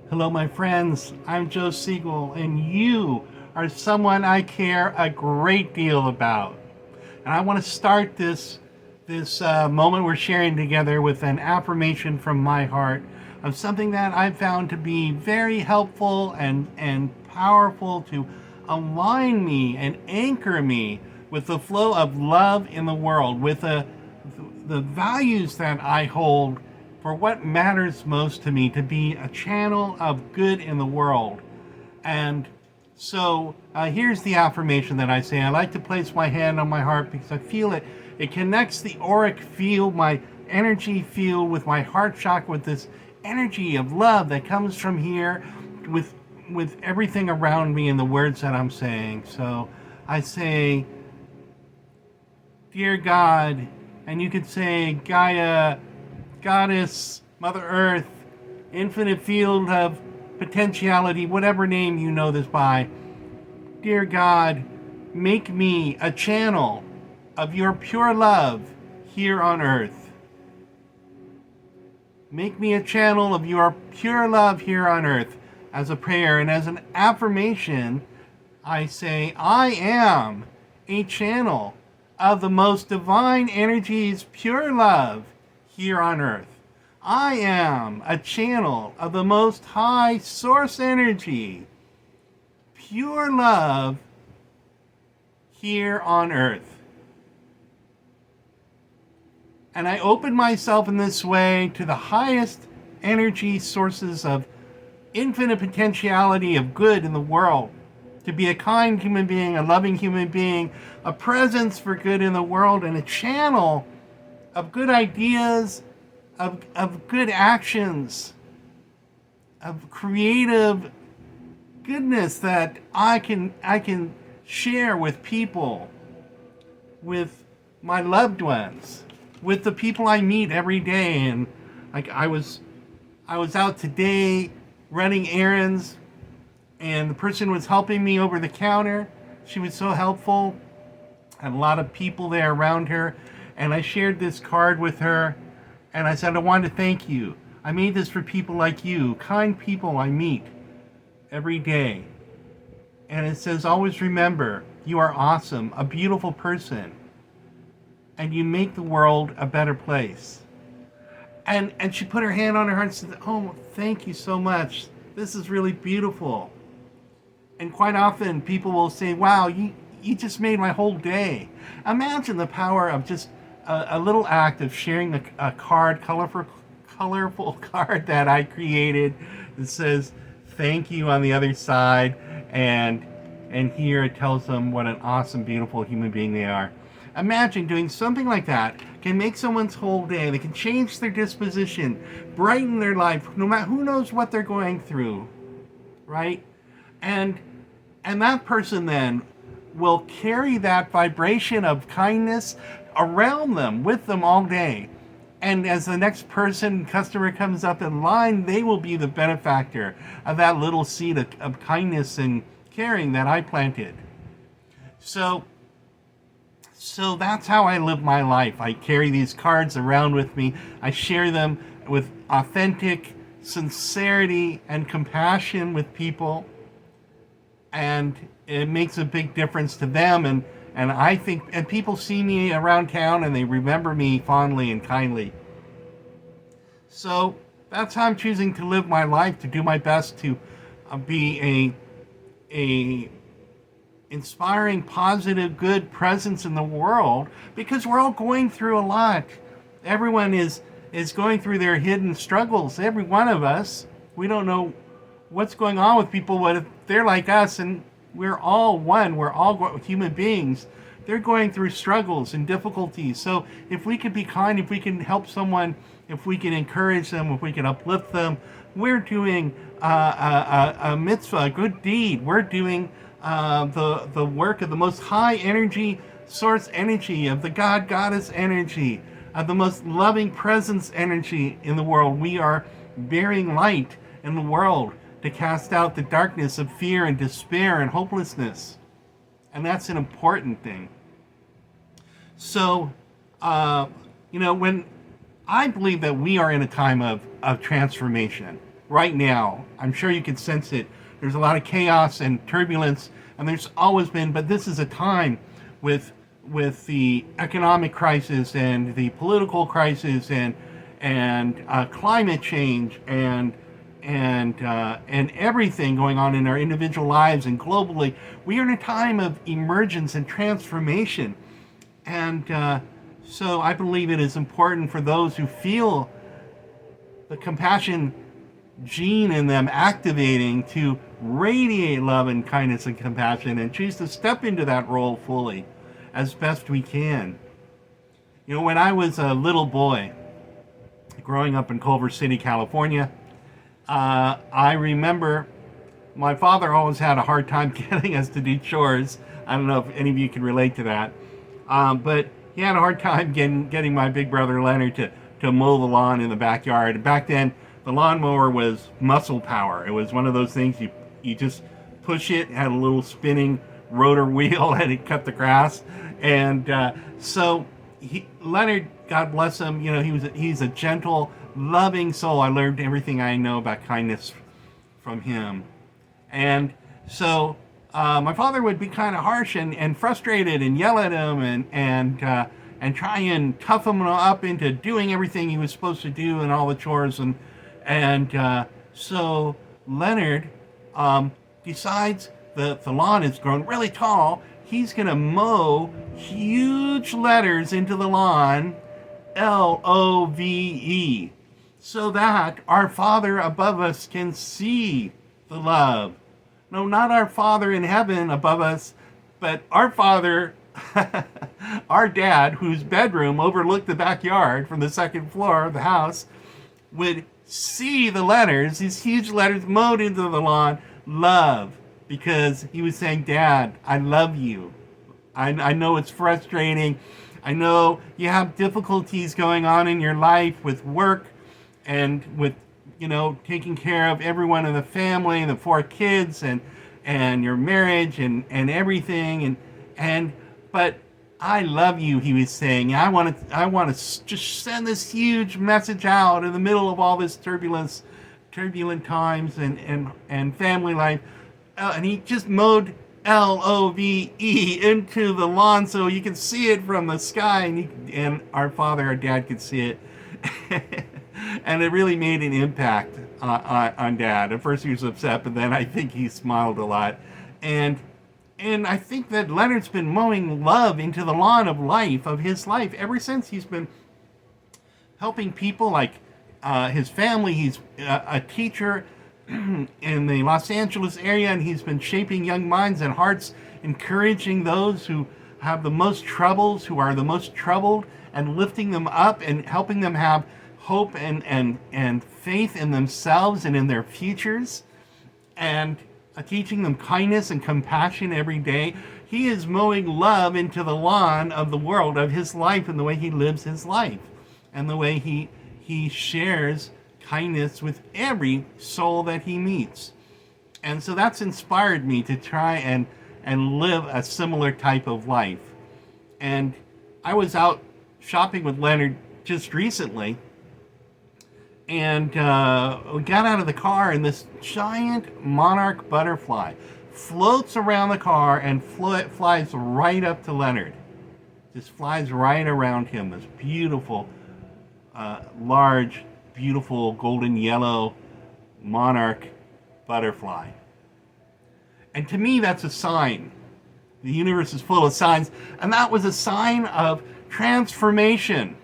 Hello, my friends. I'm Joe Siegel, and you are someone I care a great deal about. And I want to start this moment we're sharing together with an affirmation from my heart of something that I've found to be very helpful and powerful to align me and anchor me with the flow of love in the world, with the values that I hold for what matters most to me, to be a channel of good in the world. And so here's the affirmation that I say. I like to place my hand on my heart because I feel it. It connects the auric field, my energy field, with my heart chakra, with this energy of love that comes from here, with everything around me and the words that I'm saying. So I say, dear God, and you could say Gaia, Goddess, Mother Earth, infinite field of potentiality, whatever name you know this by. Dear God, make me a channel of your pure love here on earth. Make me a channel of your pure love here on earth. As a prayer and as an affirmation, I say, I am a channel of the most divine energies, pure love here on earth. I am a channel of the most high source energy, pure love here on earth. And I open myself in this way to the highest energy sources of infinite potentiality of good in the world, to be a kind human being, a loving human being, a presence for good in the world, and a channel of good ideas, of good actions, of creative goodness that I can share with people, with my loved ones, with the people I meet every day. And like I was out today running errands, and the person was helping me over the counter. She was so helpful. Had a lot of people there around her, and I shared this card with her, and I said, I want to thank you. I made this for people like you, kind people I meet every day. And it says, always remember, you are awesome, a beautiful person, and you make the world a better place. And she put her hand on her heart and said, oh, thank you so much. This is really beautiful. And quite often people will say, wow, you just made my whole day. Imagine the power of just a little act of sharing a card, colorful card that I created that says thank you on the other side, and here it tells them what an awesome, beautiful human being they are. Imagine doing something like that can make someone's whole day. They can change their disposition, brighten their life, no matter who knows what they're going through, right? And that person then will carry that vibration of kindness around them, with them all day. And as the next customer comes up in line, they will be the benefactor of that little seed of kindness and caring that I planted. So that's how I live my life. I carry these cards around with me. I share them with authentic sincerity and compassion with people. And it makes a big difference to them. And I think, and people see me around town and they remember me fondly and kindly. So that's how I'm choosing to live my life, to do my best to be a inspiring, positive, good presence in the world, because we're all going through a lot. Everyone is going through their hidden struggles. Every one of us. We don't know what's going on with people, but if they're like us and we're all one, we're all human beings, they're going through struggles and difficulties. So if we can be kind, if we can help someone, if we can encourage them, if we can uplift them, we're doing a mitzvah, a good deed. We're doing the work of the most high energy source energy, of the God Goddess energy, of the most loving presence energy in the world. We are bearing light in the world to cast out the darkness of fear and despair and hopelessness. And that's an important thing. So, when I believe that we are in a time of transformation, right now. I'm sure you can sense it. There's a lot of chaos and turbulence, and there's always been, but this is a time with the economic crisis and the political crisis and climate change and everything going on in our individual lives and globally. We are in a time of emergence and transformation, and so I believe it is important for those who feel the compassion gene in them activating to radiate love and kindness and compassion and choose to step into that role fully as best we can. You know, when I was a little boy growing up in Culver City, California, I remember my father always had a hard time getting us to do chores. I don't know if any of you can relate to that. But he had a hard time getting my big brother Leonard to mow the lawn in the backyard. Back then, the lawnmower was muscle power. It was one of those things you just push it, had a little spinning rotor wheel, and it cut the grass. And so Leonard, God bless him, you know, he's a gentle, loving soul. I learned everything I know about kindness from him. And so my father would be kind of harsh and frustrated and yell at him and try and tough him up into doing everything he was supposed to do and all the chores. And so Leonard decides the lawn has grown really tall. He's going to mow huge letters into the lawn, LOVE, so that our Father above us can see the love. No, not our Father in heaven above us, but our Father, our dad, whose bedroom overlooked the backyard from the second floor of the house, would see the letters, these huge letters mowed into the lawn, love, because he was saying, Dad, I love you. I know it's frustrating. I know you have difficulties going on in your life with work and with, you know, taking care of everyone in the family, the 4 kids and your marriage and everything. But I love you, he was saying. I want to just send this huge message out in the middle of all this turbulent times and family life. And he just mowed LOVE into the lawn so you can see it from the sky, and our Father, our Dad, could see it. And it really made an impact on Dad. At first he was upset, but then I think he smiled a lot. And I think that Leonard's been mowing love into the lawn of his life, ever since he's been helping people like his family. He's a teacher in the Los Angeles area, and he's been shaping young minds and hearts, encouraging those who have the most troubles, who are the most troubled, and lifting them up and helping them have hope and faith in themselves and in their futures, and teaching them kindness and compassion every day. He is mowing love into the lawn of the world, of his life, and the way he lives his life, and the way he shares kindness with every soul that he meets. And so that's inspired me to try and live a similar type of life. And I was out shopping with Leonard just recently, and we got out of the car, and this giant monarch butterfly floats around the car and flies right up to Leonard. Just flies right around him, this beautiful, large, beautiful golden yellow monarch butterfly. And to me, that's a sign. The universe is full of signs, and that was a sign of transformation.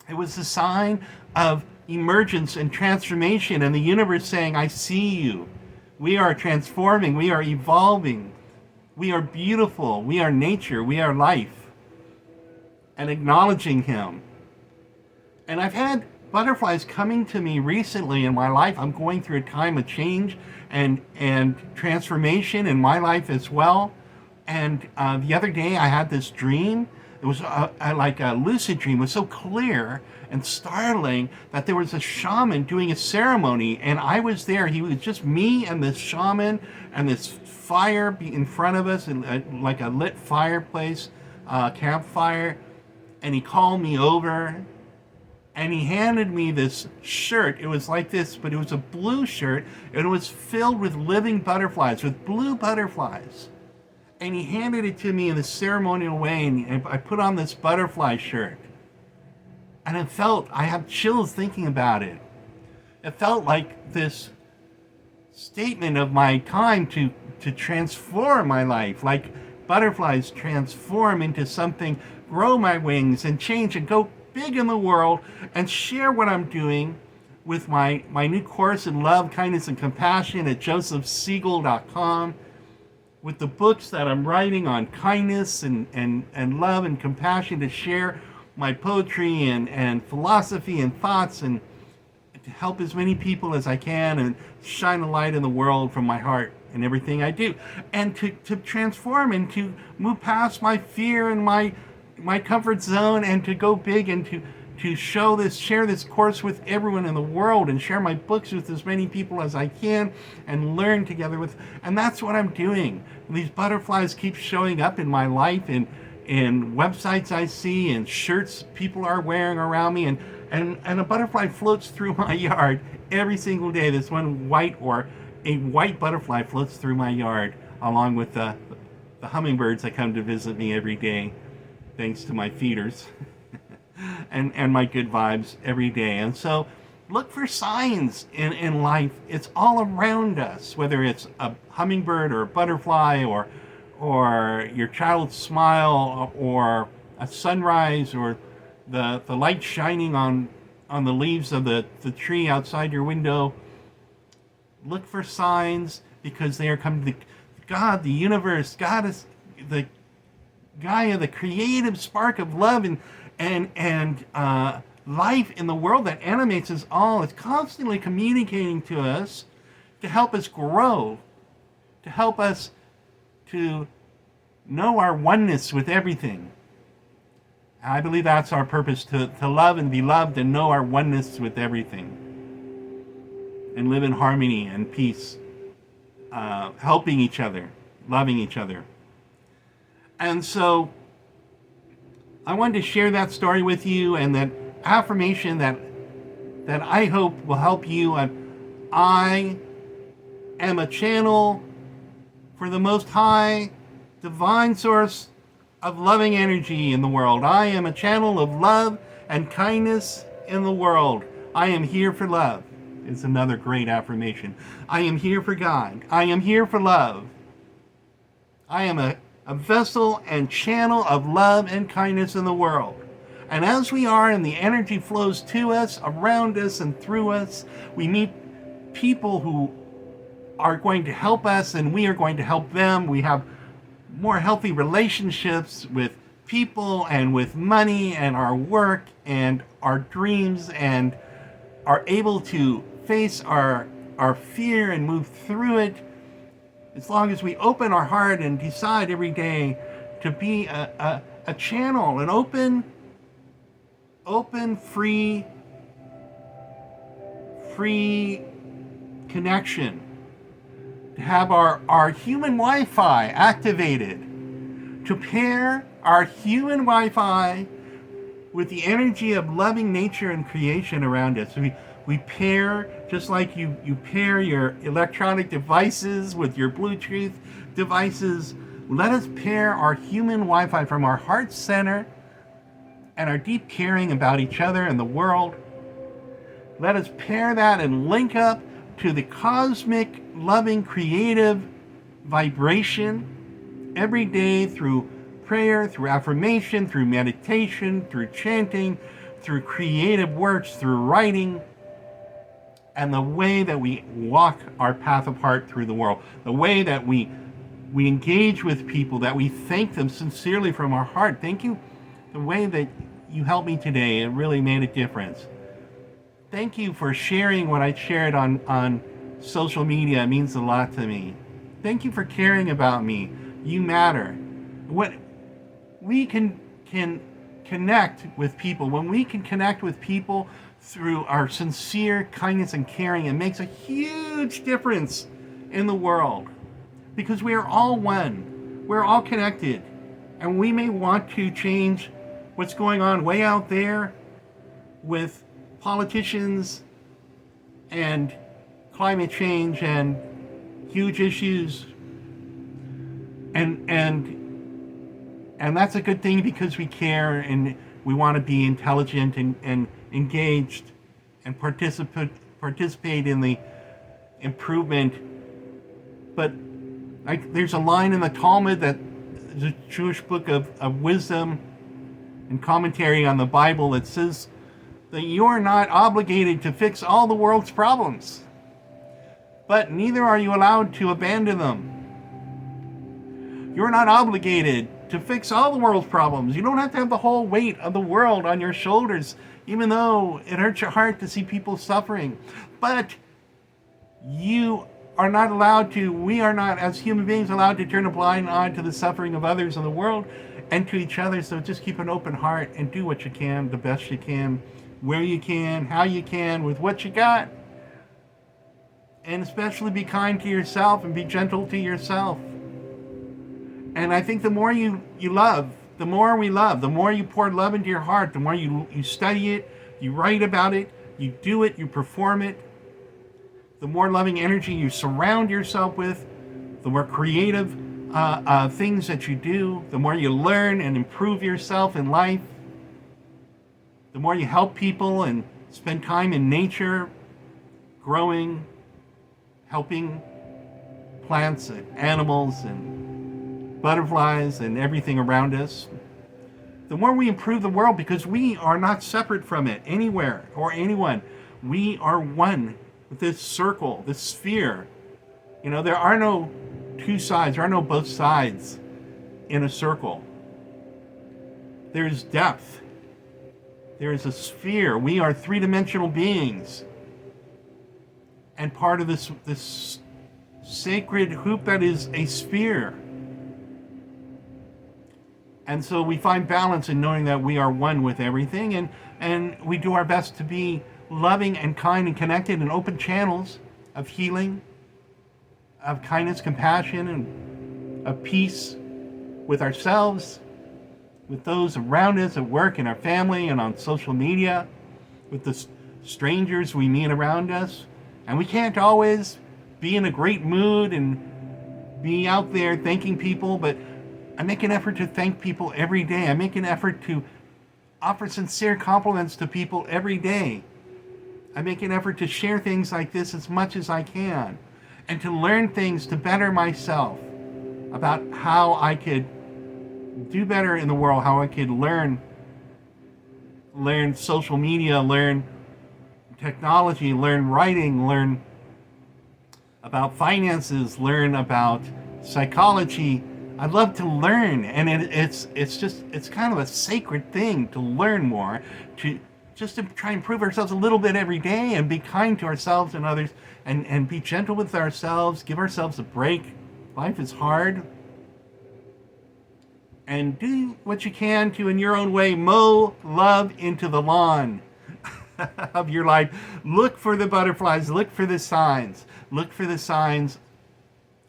It was a sign of emergence and transformation, and the universe saying, I see you. We are transforming, we are evolving, we are beautiful, we are nature, we are life, and acknowledging him. And I've had butterflies coming to me recently in my life. I'm going through a time of change and transformation in my life as well. And the other day I had this dream. It was like a lucid dream. It was so clear and startling that there was a shaman doing a ceremony, and I was there. He was just me and this shaman and this fire in front of us, and like a lit fireplace, campfire. And he called me over, And he handed me this shirt. It was like this, but it was a blue shirt, and it was filled with living butterflies, with blue butterflies. And he handed it to me in this ceremonial way, and I put on this butterfly shirt. And I have chills thinking about it. It felt like this statement of my time to transform my life, like butterflies transform into something, grow my wings and change and go big in the world, and share what I'm doing with my new course in love, kindness, and compassion at josephsiegel.com, with the books that I'm writing on kindness and love and compassion, to share my poetry and philosophy and thoughts, and to help as many people as I can and shine a light in the world from my heart and everything I do, and to transform and to move past my fear and my comfort zone, and to go big, and to share this course with everyone in the world, and share my books with as many people as I can, and learn together with. And that's what I'm doing. These butterflies keep showing up in my life, and websites I see, and shirts people are wearing around me, and a butterfly floats through my yard every single day. This one a white butterfly floats through my yard, along with the hummingbirds that come to visit me every day, thanks to my feeders and my good vibes every day. And so look for signs in life. It's all around us, whether it's a hummingbird or a butterfly, or your child's smile, or a sunrise, or the light shining on the leaves of the tree outside your window. Look for signs, because they are coming to God, the universe. God is the Gaia, the creative spark of love and life in the world that animates us all. It's constantly communicating to us to help us grow, to help us to know our oneness with everything. I believe that's our purpose, to love and be loved, and know our oneness with everything, and live in harmony and peace, helping each other, loving each other. And so I wanted to share that story with you, and that affirmation that I hope will help you. I am a channel for the Most High, divine source of loving energy in the world. I am a channel of love and kindness in the world. I am here for love. It's another great affirmation. I am here for God. I am here for love. I am a vessel and channel of love and kindness in the world. And as we are, and the energy flows to us, around us, and through us, we meet people who are going to help us, and we are going to help them. We have more healthy relationships with people, and with money, and our work, and our dreams, and are able to face our fear and move through it, as long as we open our heart and decide every day to be a channel, an open, free connection, to have our human Wi-Fi activated, to pair our human Wi-Fi with the energy of loving nature and creation around us. We pair, just like you pair your electronic devices with your Bluetooth devices. Let us pair our human Wi-Fi from our heart center and our deep caring about each other and the world. Let us pair that and link up to the cosmic, loving, creative vibration every day, through prayer, through affirmation, through meditation, through chanting, through creative works, through writing, and the way that we walk our path of heart through the world, the way that we engage with people, that we thank them sincerely from our heart. Thank you. The way that you helped me today, it really made a difference. Thank you for sharing what I shared on social media. It means a lot to me. Thank you for caring about me. You matter. What we can connect with people, when we can connect with people through our sincere kindness and caring, it makes a huge difference in the world, because we are all one. We're all connected, and we may want to change what's going on way out there with politicians and climate change and huge issues, and that's a good thing because we care and we want to be intelligent and engaged and participate in the improvement. But there's a line in the Talmud, that the Jewish book of wisdom and commentary on the Bible, that says that you are not obligated to fix all the world's problems, but neither are you allowed to abandon them. You're not obligated to fix all the world's problems. You don't have to have the whole weight of the world on your shoulders, even though it hurts your heart to see people suffering. But you are not allowed to, we are not, as human beings, allowed to turn a blind eye to the suffering of others in the world and to each other. So just keep an open heart and do what you can, the best you can, where you can, how you can, with what you got. And especially be kind to yourself and be gentle to yourself. And I think the more you love, the more we love, the more you pour love into your heart, the more you study it, you write about it, you do it, you perform it, the more loving energy you surround yourself with, the more creative things that you do, the more you learn and improve yourself in life, the more you help people and spend time in nature, growing, helping plants and animals and butterflies and everything around us, the more we improve the world, because we are not separate from it anywhere or anyone. We are one with this circle, this sphere. You know, there are no two sides, there are no both sides in a circle. There's depth. There is a sphere. We are three-dimensional beings. And part of this sacred hoop that is a sphere. And so we find balance in knowing that we are one with everything, and we do our best to be loving and kind and connected and open channels of healing, of kindness, compassion, and of peace with ourselves, with those around us at work, in our family, and on social media, with the strangers we meet around us. And we can't always be in a great mood and be out there thanking people, but I make an effort to thank people every day. I make an effort to offer sincere compliments to people every day. I make an effort to share things like this as much as I can, and to learn things to better myself about how I could do better in the world, how I could learn social media, learn technology, learn writing, learn about finances, learn about psychology. I love to learn, and it's kind of a sacred thing to learn more, to try and improve ourselves a little bit every day, and be kind to ourselves and others, and be gentle with ourselves, give ourselves a break. Life is hard. And do what you can to, in your own way, mow love into the lawn of your life. Look for the butterflies, look for the signs,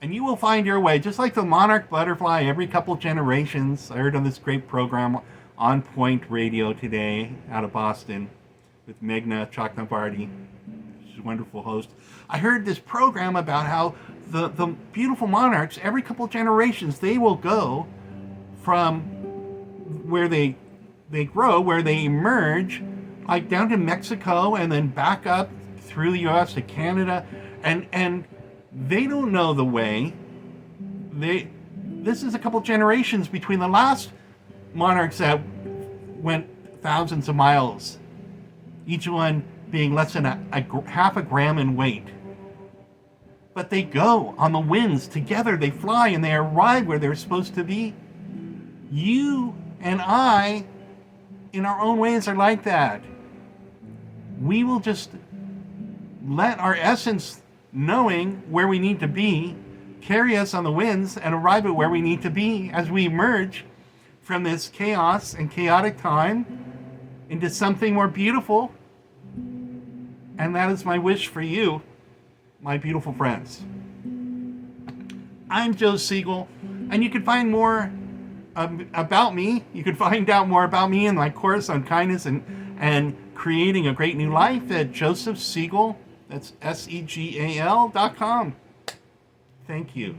and you will find your way. Just like the monarch butterfly, every couple generations. I heard on this great program, On Point Radio today, out of Boston, with Meghna Chakrabarty. She's a wonderful host. I heard this program about how the beautiful monarchs, every couple generations, they will go from where they grow, where they emerge, like down to Mexico, and then back up through the U.S. to Canada, and they don't know the way. This is a couple generations between the last monarchs that went thousands of miles, each one being less than half a gram in weight. But they go on the winds together, they fly, and they arrive where they're supposed to be. You and I, in our own ways, are like that. We will just let our essence, knowing where we need to be, carry us on the winds and arrive at where we need to be as we emerge from this chaos and chaotic time into something more beautiful. And that is my wish for you, my beautiful friends. I'm Joe Siegel, and you can find more about me. You can find out more about me in my course on kindness and creating a great new life at Joseph Siegel, that's SEGAL.com. Thank you.